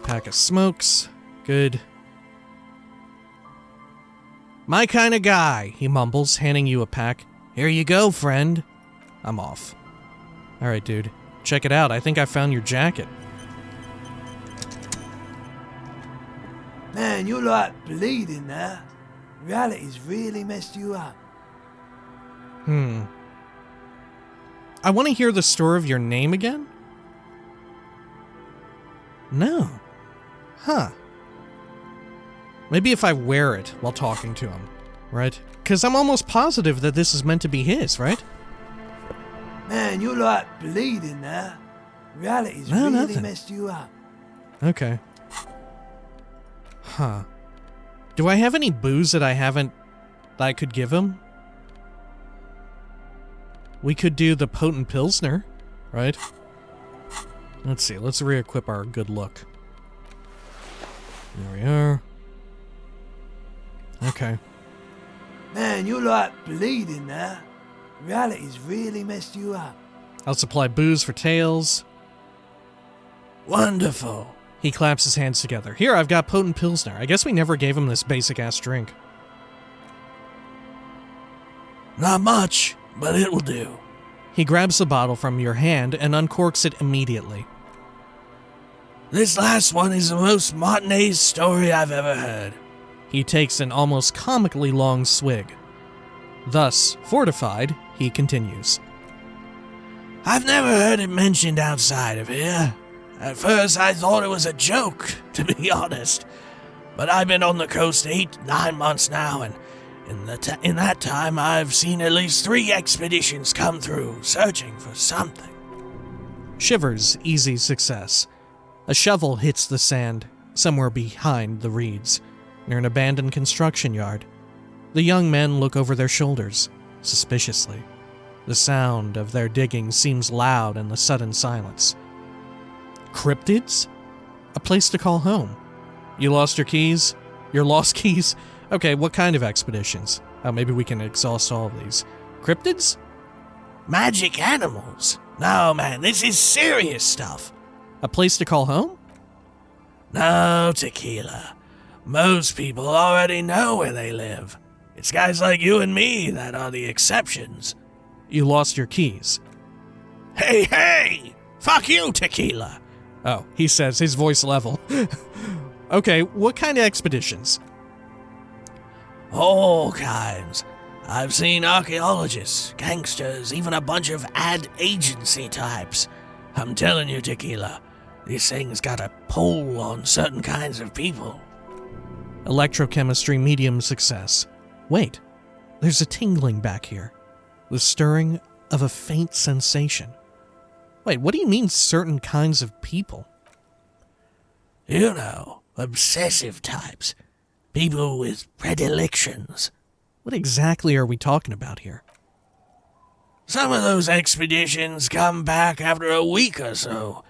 Pack of smokes. Good. My kind of guy, he mumbles, handing you a pack. Here you go, friend. I'm off. Alright, dude. Check it out. I think I found your jacket. Man, you're like bleeding now. Reality's really messed you up. I want to hear the story of your name again? No. Huh. Maybe if I wear it while talking to him, right? Because I'm almost positive that this is meant to be his, right? Man, you're like bleeding now. Reality's No, really nothing. messed you up. Okay. Huh. Do I have any booze that I could give him? We could do the potent Pilsner, right? Let's see, let's re-equip our good look. There we are. Okay. Man, you're like bleeding now. Reality's really messed you up. I'll supply booze for Tails. Wonderful. He claps his hands together. Here, I've got potent Pilsner. I guess we never gave him this basic-ass drink. Not much, but it will do. He grabs the bottle from your hand and uncorks it immediately. This last one is the most Martinez story I've ever heard. He takes an almost comically long swig. Thus, fortified, he continues. I've never heard it mentioned outside of here. At first, I thought it was a joke, to be honest. But I've been on the coast 8-9 months now, and in that time, I've seen at least 3 expeditions come through, searching for something. Shivers, easy success. A shovel hits the sand, somewhere behind the reeds, near an abandoned construction yard. The young men look over their shoulders, suspiciously. The sound of their digging seems loud in the sudden silence. Cryptids? A place to call home. You lost your keys? Your lost keys? Okay, what kind of expeditions? Maybe we can exhaust all of these. Cryptids? Magic animals? No, man, this is serious stuff. A place to call home? No, Tequila. Most people already know where they live. It's guys like you and me that are the exceptions. You lost your keys. Hey! Fuck you, Tequila! Oh, he says, his voice level. Okay, what kind of expeditions? All kinds. I've seen archaeologists, gangsters, even a bunch of ad agency types. I'm telling you, Tequila, this thing's got a pull on certain kinds of people. Electrochemistry medium success. Wait, there's a tingling back here. The stirring of a faint sensation. Wait, what do you mean certain kinds of people? You know, obsessive types. People with predilections. What exactly are we talking about here? Some of those expeditions come back after a week or so,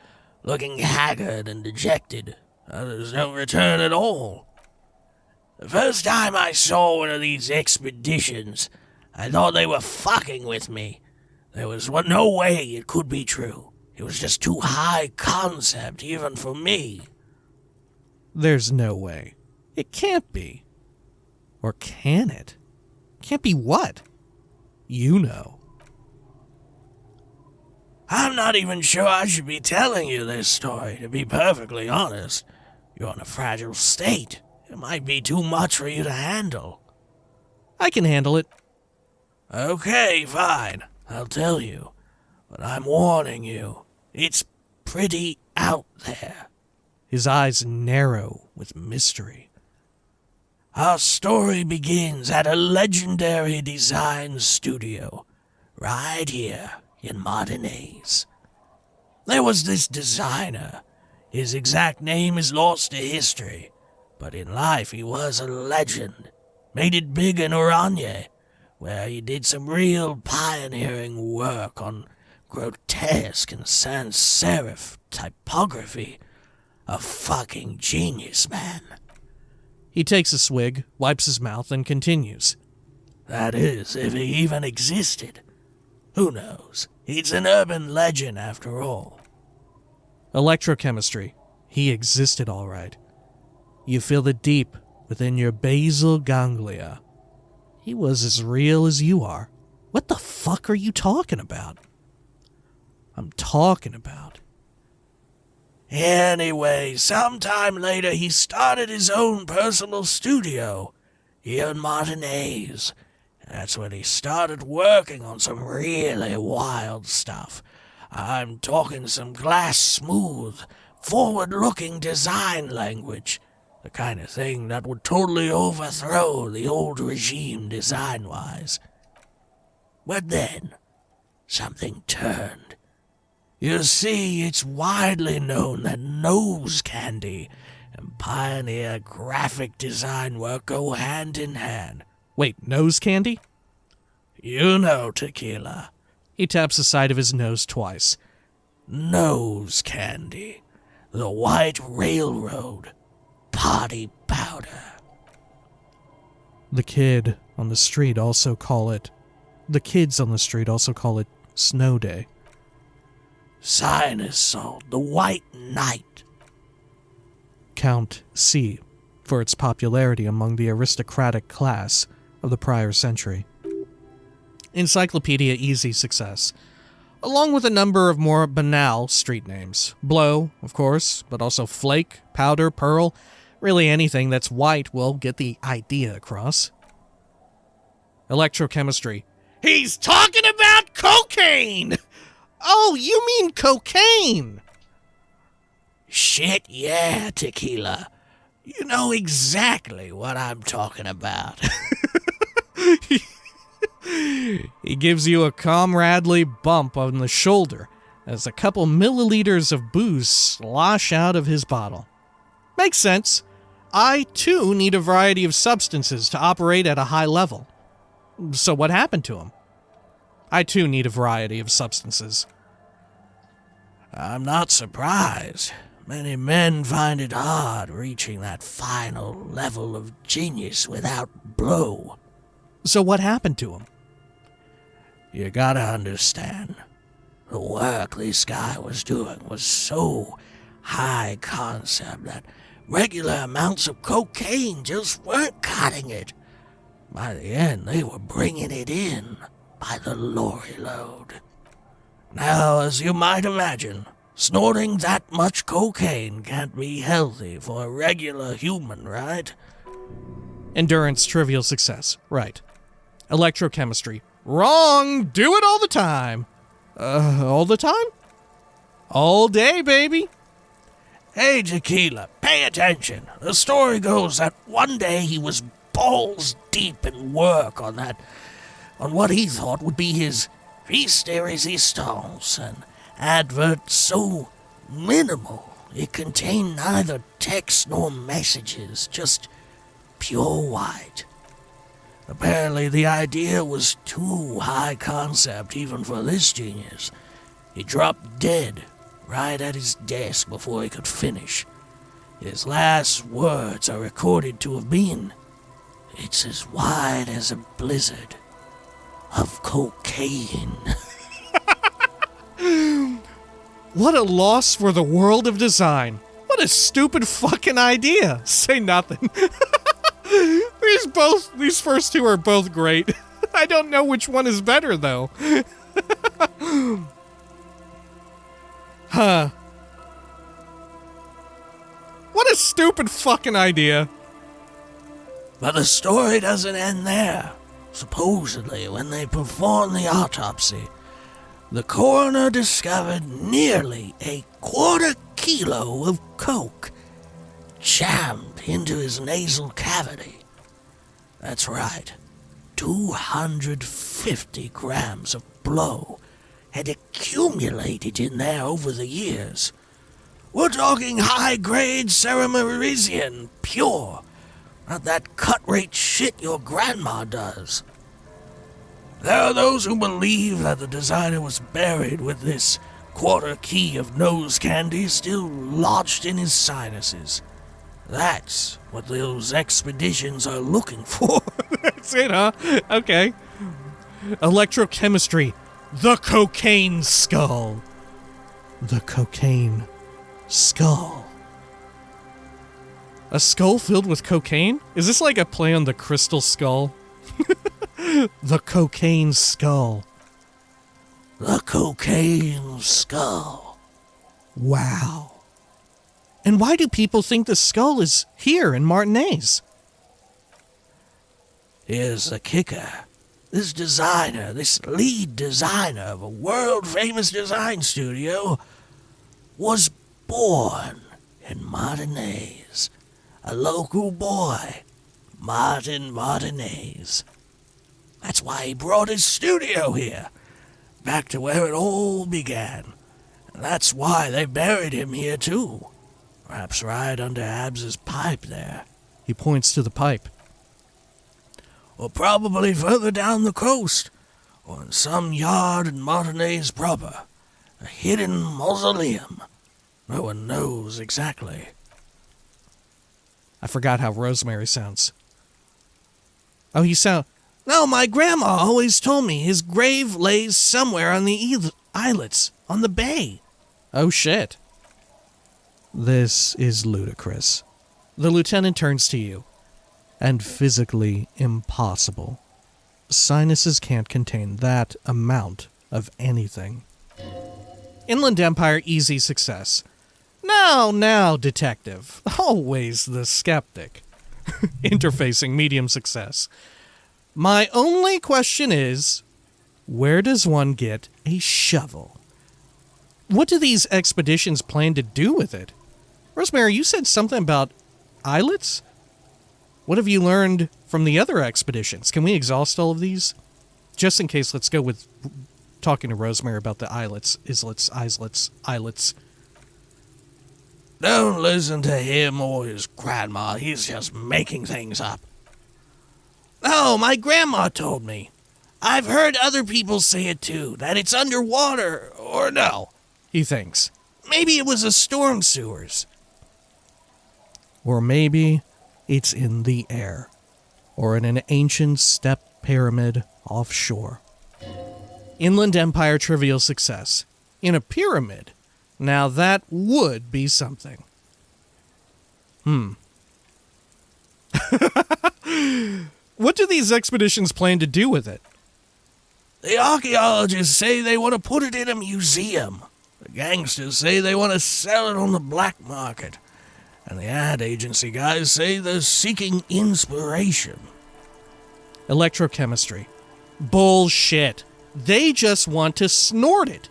looking haggard and dejected. Others don't return at all. The first time I saw one of these expeditions, I thought they were fucking with me. There was no way it could be true. It was just too high concept, even for me. There's no way. It can't be. Or can it? Can't be what? You know. I'm not even sure I should be telling you this story, to be perfectly honest. You're in a fragile state. It might be too much for you to handle. I can handle it. Okay, fine. I'll tell you. But I'm warning you. It's pretty out there. His eyes narrow with mystery. Our story begins at a legendary design studio, right here in Martinez. There was this designer. His exact name is lost to history, but in life he was a legend. Made it big in Oranje, where he did some real pioneering work on grotesque and sans serif typography. A fucking genius, man. He takes a swig, wipes his mouth, and continues. That is, if he even existed. Who knows? He's an urban legend after all. Electrochemistry. He existed all right. You feel it deep within your basal ganglia. He was as real as you are. What the fuck are you talking about? I'm talking about. Anyway, sometime later he started his own personal studio here in Martinez. That's when he started working on some really wild stuff. I'm talking some glass smooth, forward-looking design language. The kind of thing that would totally overthrow the old regime design-wise. But then, something turned. You see, it's widely known that nose candy and pioneer graphic design work go hand in hand. Wait, nose candy? You know, Tequila. He taps the side of his nose twice. Nose candy. The White Railroad. Party powder. The kids on the street also call it Snow Day. Sinus salt. The White Knight. Count C for its popularity among the aristocratic class of the prior century. Encyclopedia easy success, along with a number of more banal street names. Blow, of course, but also Flake, Powder, Pearl. Really anything that's white will get the idea across. Electrochemistry. He's talking about cocaine! Oh, you mean cocaine! Shit, yeah, Tequila. You know exactly what I'm talking about. He gives you a comradely bump on the shoulder as a couple milliliters of booze slosh out of his bottle. Makes sense. I, too, need a variety of substances to operate at a high level. So what happened to him? I, too, need a variety of substances. I'm not surprised. Many men find it hard reaching that final level of genius without blow. So what happened to him? You gotta understand, the work this guy was doing was so high concept that regular amounts of cocaine just weren't cutting it. By the end, they were bringing it in by the lorry load. Now, as you might imagine, snorting that much cocaine can't be healthy for a regular human, right? Endurance, trivial success. Right. Electrochemistry. Wrong! Do it all the time! All the time? All day, baby! Hey, Tequila, pay attention. The story goes that one day he was balls deep in work on what he thought would be his piece de resistance, an advert so minimal it contained neither text nor messages, just pure white. Apparently the idea was too high concept even for this genius. He dropped dead right at his desk before he could finish. His last words are recorded to have been, "It's as wide as a blizzard of cocaine." What a loss for the world of design. What a stupid fucking idea. Say nothing. These first two are both great. I don't know which one is better, though. Huh. What a stupid fucking idea. But the story doesn't end there. Supposedly, when they performed the autopsy, the coroner discovered nearly a quarter kilo of coke jammed into his nasal cavity. That's right, 250 grams of blow had accumulated in there over the years. We're talking high-grade Ceramerizian, pure, not that cut-rate shit your grandma does. There are those who believe that the designer was buried with this quarter key of nose candy still lodged in his sinuses. That's what those expeditions are looking for. That's it, huh? Okay. Electrochemistry. The cocaine skull. The cocaine skull. A skull filled with cocaine? Is this like a play on the crystal skull? The cocaine skull. The cocaine skull. Wow. And why do people think the skull is here in Martinez? Here's the kicker. This designer, this lead designer of a world-famous design studio, was born in Martinez. A local boy, Martin Martinez. That's why he brought his studio here, back to where it all began. And that's why they buried him here too. Perhaps right under Abs's pipe there. He points to the pipe. Or probably further down the coast, or in some yard in Martinez proper. A hidden mausoleum. No one knows exactly. I forgot how Rosemary sounds. Oh, No, my grandma always told me his grave lays somewhere on the islets, on the bay. Oh, shit. This is ludicrous. The lieutenant turns to you. And physically impossible. Sinuses can't contain that amount of anything. Inland Empire, easy success. Now, detective. Always the skeptic. Interfacing, medium success. My only question is, where does one get a shovel? What do these expeditions plan to do with it? Rosemary, you said something about islets? What have you learned from the other expeditions? Can we exhaust all of these? Just in case, let's go with talking to Rosemary about the islets. Don't listen to him or his grandma. He's just making things up. No, my grandma told me. I've heard other people say it too, that it's underwater, or no. He thinks. Maybe it was a storm sewers. Or maybe it's in the air, or in an ancient step pyramid offshore. Inland Empire trivial success. In a pyramid. Now that would be something. What do these expeditions plan to do with it? The archaeologists say they want to put it in a museum. The gangsters say they want to sell it on the black market. And the ad agency guys say they're seeking inspiration. Electrochemistry. Bullshit. They just want to snort it.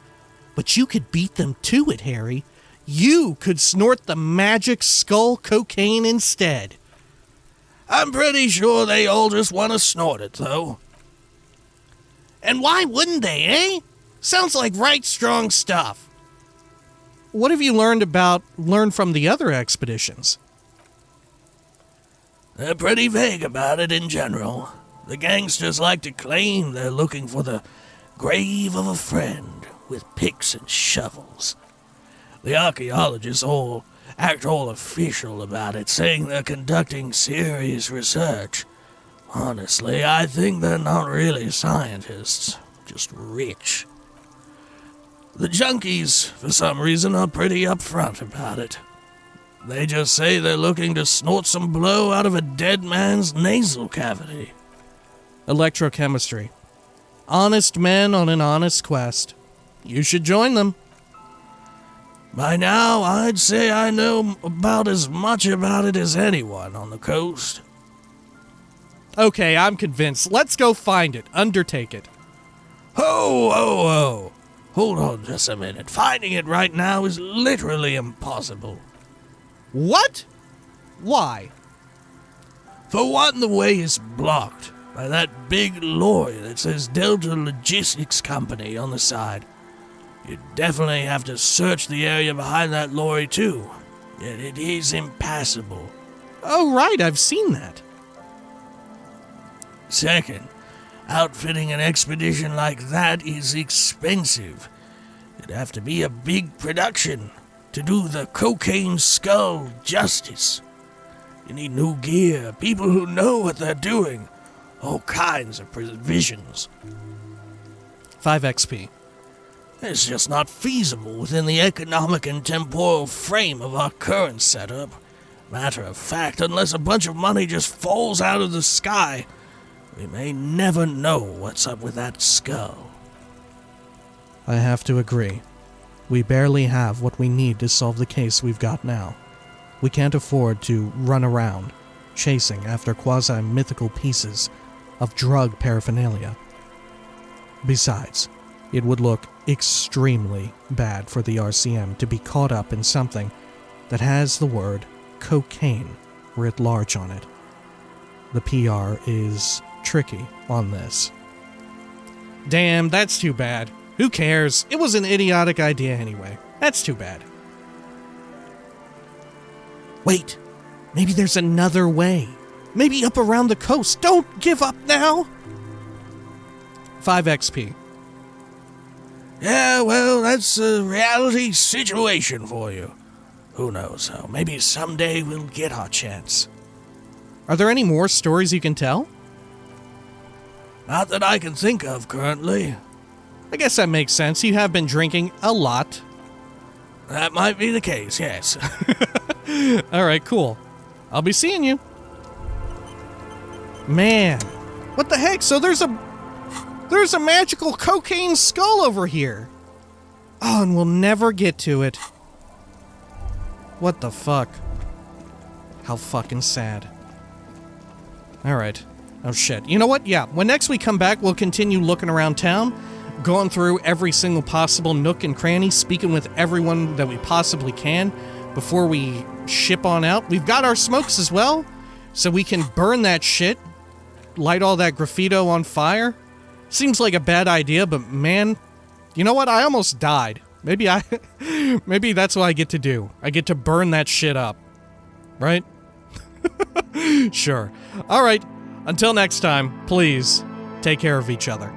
But you could beat them to it, Harry. You could snort the magic skull cocaine instead. I'm pretty sure they all just want to snort it, though. And why wouldn't they, eh? Sounds like right strong stuff. What have you learned from the other expeditions? They're pretty vague about it in general. The gangsters like to claim they're looking for the grave of a friend with picks and shovels. The archaeologists all act all official about it, saying they're conducting serious research. Honestly, I think they're not really scientists, just rich. The junkies, for some reason, are pretty upfront about it. They just say they're looking to snort some blow out of a dead man's nasal cavity. Electrochemistry. Honest men on an honest quest. You should join them. By now, I'd say I know about as much about it as anyone on the coast. Okay, I'm convinced. Let's go find it. Undertake it. Ho, ho, ho. Hold on just a minute. Finding it right now is literally impossible. What? Why? For one, the way is blocked by that big lorry that says Delta Logistics Company on the side. You definitely have to search the area behind that lorry too. Yet it is impassable. Oh, right, I've seen that. Second, outfitting an expedition like that is expensive. It'd have to be a big production to do the cocaine skull justice. You need new gear, people who know what they're doing, all kinds of provisions. 5 XP. It's just not feasible within the economic and temporal frame of our current setup. Matter of fact, unless a bunch of money just falls out of the sky, We may never know what's up with that skull. I have to agree. We barely have what we need to solve the case we've got now. We can't afford to run around, chasing after quasi-mythical pieces of drug paraphernalia. Besides, it would look extremely bad for the RCM to be caught up in something that has the word cocaine writ large on it. The PR is tricky on this. Damn, that's too bad. Who cares? It was an idiotic idea anyway. That's too bad. Wait, maybe there's another way. Maybe up around the coast. Don't give up now! 5 XP. Yeah, well, that's a reality situation for you. Who knows, though? Maybe someday we'll get our chance. Are there any more stories you can tell? Not that I can think of currently. I guess that makes sense. You have been drinking a lot. That might be the case, yes. Alright, cool. I'll be seeing you. Man, what the heck? So there's a magical cocaine skull over here. Oh, and we'll never get to it. What the fuck? How fucking sad. Alright. Oh shit. You know what? Yeah, when next we come back, we'll continue looking around town, going through every single possible nook and cranny, speaking with everyone that we possibly can before we ship on out. We've got our smokes as well, so we can burn that shit, light all that graffito on fire. Seems like a bad idea, but man, you know what? I almost died. Maybe that's what I get to do. I get to burn that shit up. Right? Sure. Alright, until next time, please, take care of each other.